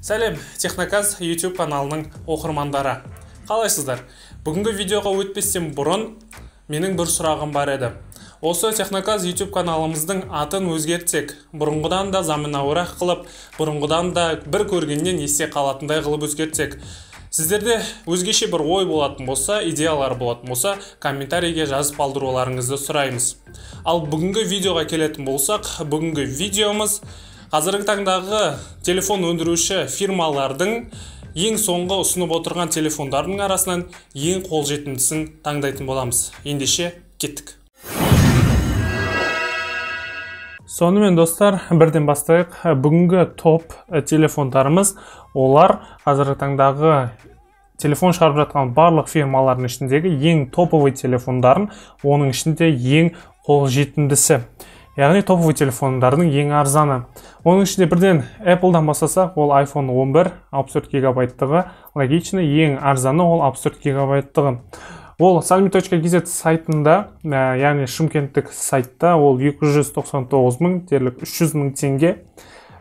Сәлем, Техноказ YouTube каналының оқырмандары. Қалайсыздар? Бүгінгі видеоға өтпестен бұрын менің бір сұрағым бар еді. Осы Техноказ YouTube каналымыздың атын өзгертсек, бұрынғыдан да заманауырақ қылып, бұрынғыдан да бір көргеннен есте қалатындай қылып өзгертсек, сіздерде өзгеше бір ой болатын болса, идеялар болатын болса, комментарийге жазып қалдыруларыңызды сұраймыз. Ал бүгінгі видеоға келетін болсақ, бүгінгі видеомыз қазіргі таңдағы телефон өндіруші фирмалардың ең соңғы ұсынып отырған телефондардың арасынан ең қолжетімдісін таңдайтын боламыз. Ендеше кеттік. Сонымен достар, бірден бастайық. Бүгінгі топ телефондарымыз, олар қазіргі таңдағы телефон шығарып жатқан барлық фирмалардың ішіндегі ең топовый телефондарын, оның ішінде ең қолжетімдісі. Яғни топовый телефондардың ең арзаны. Оның ішінде бірден Apple-дан бастасақ, ол iPhone 11 64 гигабайттығы, логичный, ең арзаны ол 64 гигабайттығы. Ол salmi.kz сайтында, яғни шымкенттік сайтта, ол 299 мың, дерлік 300 мың теңге.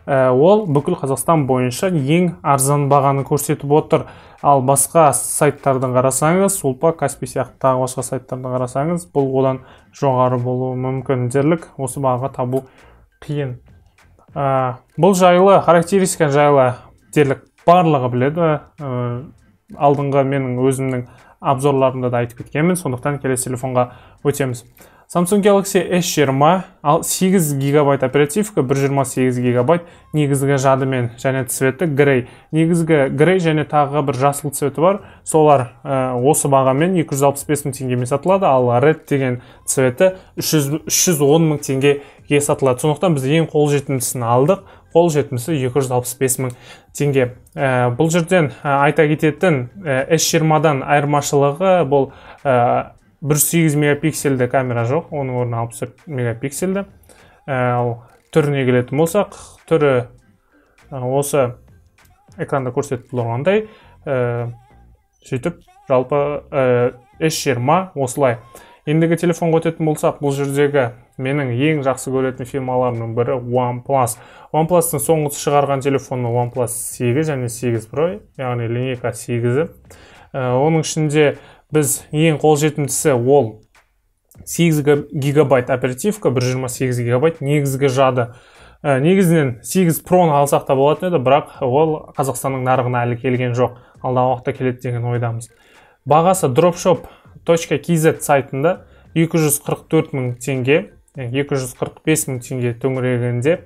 Ол бүкіл Қазақстан бойынша ең арзан бағаны көрсетіп отыр. Ал басқа сайттардың қарасаңыз, Сулпа, Каспи сияқты тағы басқа сайттардың қарасаңыз, бұл одан жоғары болуы мүмкін. Дерлік осы бағаға табу қиын. Бұл жайлы, характеристика жайлы дерлік барлығы біледі. Алдыңғы менің өзімнің обзорларымда да айтып кеткенмін, сондықтан келесі телефонға өтеміз. Samsung Galaxy S20 8 гигабайт оперативка, 128 гигабайт, негізгі жадымен және цветі грей. Негізгі грей және тағы бір жасыл цветі бар. Солар осы бағамен 265 мың теңгемен сатылады, ал Red деген цветі 310 мың теңгеге сатылады. Сондықтан біз ең қолжетімдісін алдық. Қолжетімдісі 265 мың теңге. Бұл жерден айта кететін S20-дан айырмашылығы бұл 108 мегапиксельді камера жоқ, оның орнына 64 мегапиксельді. Түріне келетін болсақ, түрі осы экранда көрсетіп тұрғандай, сөйтіп жалпы S20 осылай. Ендігі телефонға өтетін болсақ, бұл жердегі менің ең жақсы көретін фирмаларының бірі OnePlus. OnePlus-тың соңғы шығарған телефоны OnePlus 8 және 8 Pro, яғни линейка 8-і. Оның ішінде біз ең қолжетімдісі ол 8 гигабайт оперативка, 128 гигабайт негізгі жады. Негізінен 8 Pro-ны алсақ та болатын еді, бірақ ол Қазақстанның нарығына әлі келген жоқ. Алдағы уақытта келеді деген ойдамыз. Бағасы dropshop.kz сайтында 244 мың теңге, 245 мың теңге төңірегінде.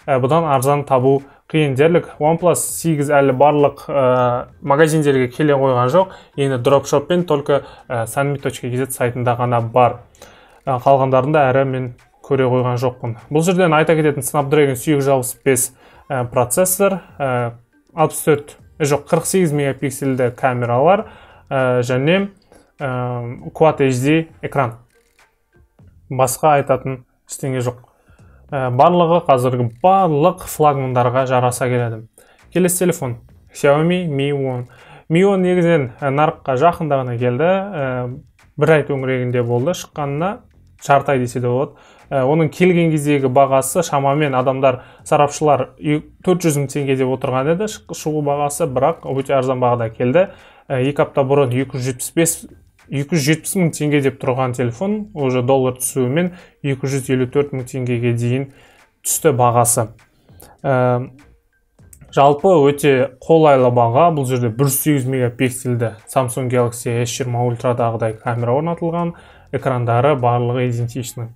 Бұдан арзан табу қиын. Дерлік OnePlus 8 әлі барлық магазиндерге келе қойған жоқ. Енді дропшоппен только salmi.kz сайтында ғана бар. Қалғандарында әрі мен көре қойған жоқпын. Бұл жерден айта кететін Snapdragon 865 процессор, 48 мегапиксельді камералар және Quad HD экран. Басқа айтатын ештеңе жоқ. Барлығы қазіргі барлық флагмандарға жараса келеді. Келесі телефон Xiaomi Mi 10. Mi 10 негізінен нарыққа жақында ғана келді. Бір ай төңірегінде болды. Шыққанына жарты ай десе де болады. Оның келген кездегі бағасы шамамен адамдар, сарапшылар 400 мың теңге деп отырған еді. Шығу бағасы, бірақ өте арзан бағада келді. 2 апта бұрын 270 мың теңге деп тұрған телефон, уже доллар түсуімен 254 мың теңгеге дейін түсті бағасы. Жалпы өте қолайлы баға. Бұл жерде 108 мегапиксельді Samsung Galaxy S20 Ultra'дағыдай камера орнатылған, экрандары барлығы идентичны.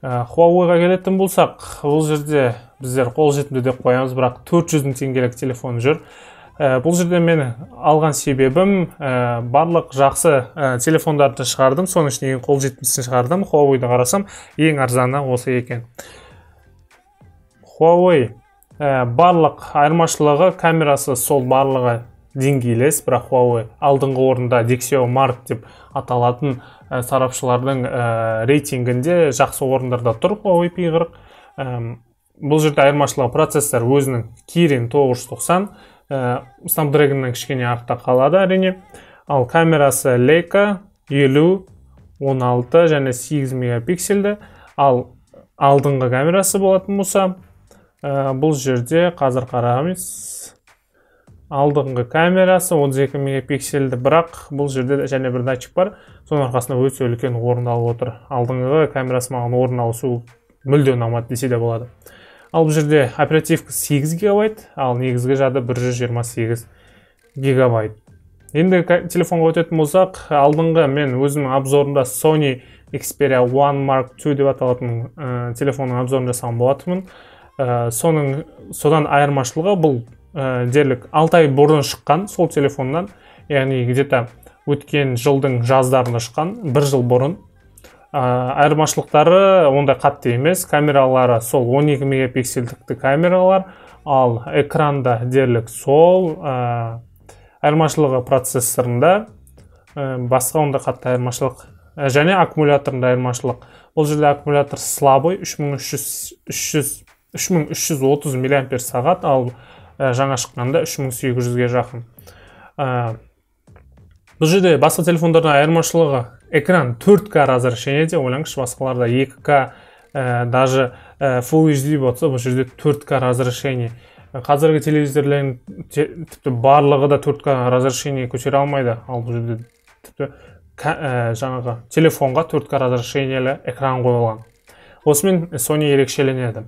Huawei-ға келетін болсақ, бұл жерде біздер қолжетімді деп қоямыз, бірақ 400 мың теңгелік телефон жүр. Бұл жерде мен алған себебім барлық жақсы телефондарды шығардым, соның ішінде ең қолжетімдісін шығардым. Huawei-ді қарасам, ең арзаны осы екен. Huawei барлық айырмашылығы, камерасы сол барлығы деңгейлес, бірақ Huawei алдыңғы орында Dexio Mark деп аталатын сарапшылардың рейтингінде жақсы орындарда тұр Huawei P40. Бұл жерде айырмашылығы процессор өзінің Kirin 990, Snapdragon'нан кішкене артта қалады әрине. Ал камерасы Leica 50, 16 және 8 мегапиксельді. Ал алдыңғы камерасы болатын болса, бұл жерде қазір қарағымыз алдыңғы камерасы 32 мегапиксельді, бірақ бұл жерде және бір датчик бар, соның арқасында өте үлкен орын алып отыр. Алдыңғы камерасы маған орын алуы мүлде ұнамады десе де болады. Ал бұл жерде оперативка 8 гигабайт, ал негізгі жады 128 гигабайт. Енді телефонға өтетін болсақ, алдыңғы мен өзімнің обзорында Sony Xperia One Mark II деп аталатын телефонның обзорын жасаған болатынмын. Содан айырмашылығы бұл дерлік 6 ай бұрын шыққан сол телефоннан, яғни где-то өткен жылдың жаздарында шыққан, 1 жыл бұрын. Айырмашылықтары ондай қатты емес, камералары сол 12 мегапиксельдікті камералар, ал экранда дерлік сол, айырмашылығы процессорында, басқа ондай қатты айырмашылық, және аккумуляторында айырмашылық. Бұл жерде аккумулятор слабый 3330 мАч, ал жаңа шыққанда 3800-ге жақын. Бұл жерде басқа телефондарда айырмашылығы экран 4К разрешениеде, ойлаңызшы, басқаларда 2К, даже Full HD болса, бұл жерде 4К разрешение. Қазіргі телевизорлердің тіпті барлығы да 4К разрешение көтере алмайды, ал бұл жерде тіпті жаңағы телефонға 4К разрешениелі экран қойылған. Осымен Sony ерекшеленеді.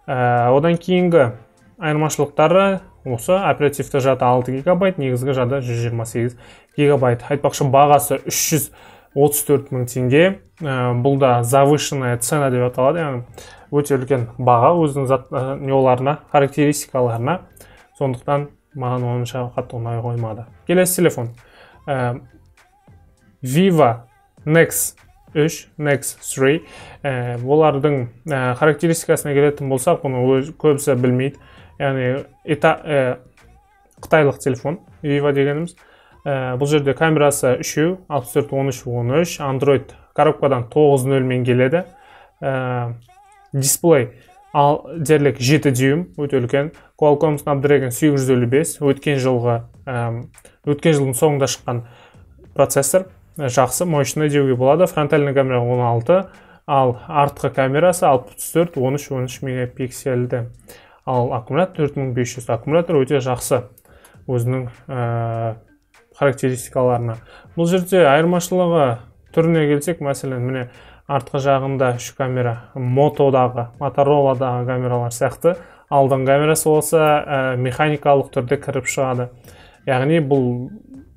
Одан кейінгі айырмашылықтары осы: оперативті жады 6 гигабайт, негізгі жады 128 гигабайт. Айтпақшы, бағасы 334 мың теңге. Бұл да завышенная цена деп аталады, яғни өте үлкен баға өзінің неоларына, характеристикаларына. Сондықтан маған онша қатты ұнай қоймады. Келесі телефон Vivo Nex 3, Nex 3. Олардың характеристикасына келетін болсақ, бұны көбісі білмейді. Яғни қытайлық телефон, Vivo дегеніміз. Бұл жерде камерасы 3, 64, 13, 13, Android коробкадан 9.0 мен келеді. Дисплей дерлік 7 дюйм, өте үлкен. Qualcomm Snapdragon 855, өткен жылдың соңында шыққан процессор, жақсы, мощный деуге болады. Фронтальный камера 16, ал артқы камерасы 64, 13, 13 мегапиксельді. Ал аккумулятор 4500, аккумулятор өте жақсы өзінің характеристикаларына. Бұл жерде айырмашылығы түріне келсек, мәселен, міне артқы жағында 3 камера, Motorolaдағы камералар сияқты. Алдың камерасы болса механикалық түрде кіріп шығады. Яғни бұл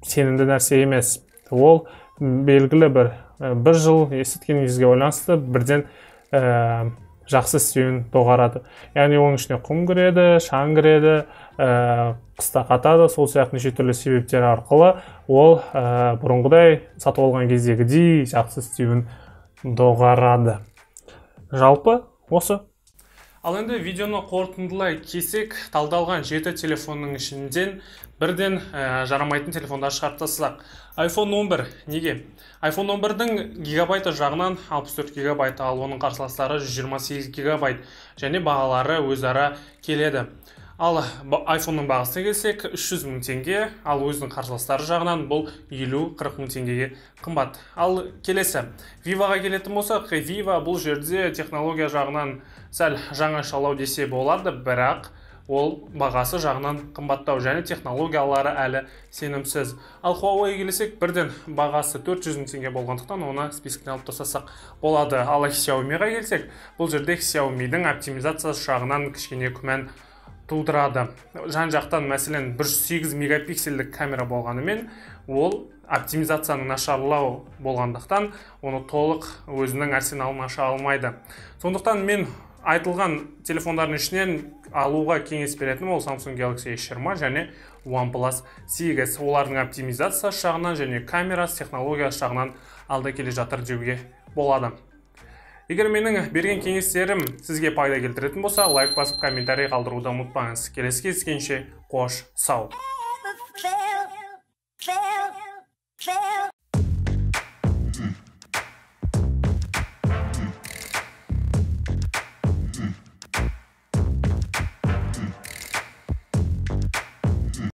сенімді нәрсе емес. Ол белгілі бір жыл есіткеніңізге ойланысты бірден жақсы істеуін доғарады. Яғни оның ішіне құм кіреді, шаң кіреді, қыста қатады, сол сияқты неше түрлі себептер арқылы ол бұрынғыдай сатып алған кездегідей жақсы істеуін доғарады. Жалпы осы. Ал енді видеоны қорытындылай кесек, талдалған 7 телефонның ішінден бірден жарамайтын телефондар шығарып тастасақ. iPhone 11 неге? iPhone 11-дің гигабайты жағынан 64 гигабайт, ал оның қарсыластары 128 гигабайт, және бағалары өзара келеді. Ал iPhone-ның бағасына келсек 300 мың теңге, ал өзінің қарсыластары жағынан бұл 50-40 мың теңгеге қымбат. Ал келесі Vivo-ға келетін болсақ, Vivo бұл жерде технология жағынан сәл жаңашалау десе болады, бірақ ол бағасы жағынан қымбаттау және технологиялары әлі сенімсіз. Ал Huawei келесек, бірден бағасы 400 мың теңге болғандықтан оны списктен алып тастасақ болады. Ал Xiaomi-ға келсек, бұл жерде Xiaomi-дің оптимизациясы жағынан кішкене күмән тудырады. Жан-жақтан мәселен 108 мегапиксельдік камера болғанымен, ол оптимизацияның нашарлау болғандықтан оны толық өзінің арсеналын аша алмайды. Сондықтан мен айтылған телефондардың ішінен алуға кеңес беретін ол Samsung Galaxy S20 және OnePlus 8. Олардың оптимизациясы жағынан және камерасы технологиясы жағынан алда келе жатыр деуге болады. Егер менің берген кеңестерім сізге пайда келтіретін болса, лайк басып комментарий қалдыруды ұмытпаңыз. Келесі кездескенше қош сау.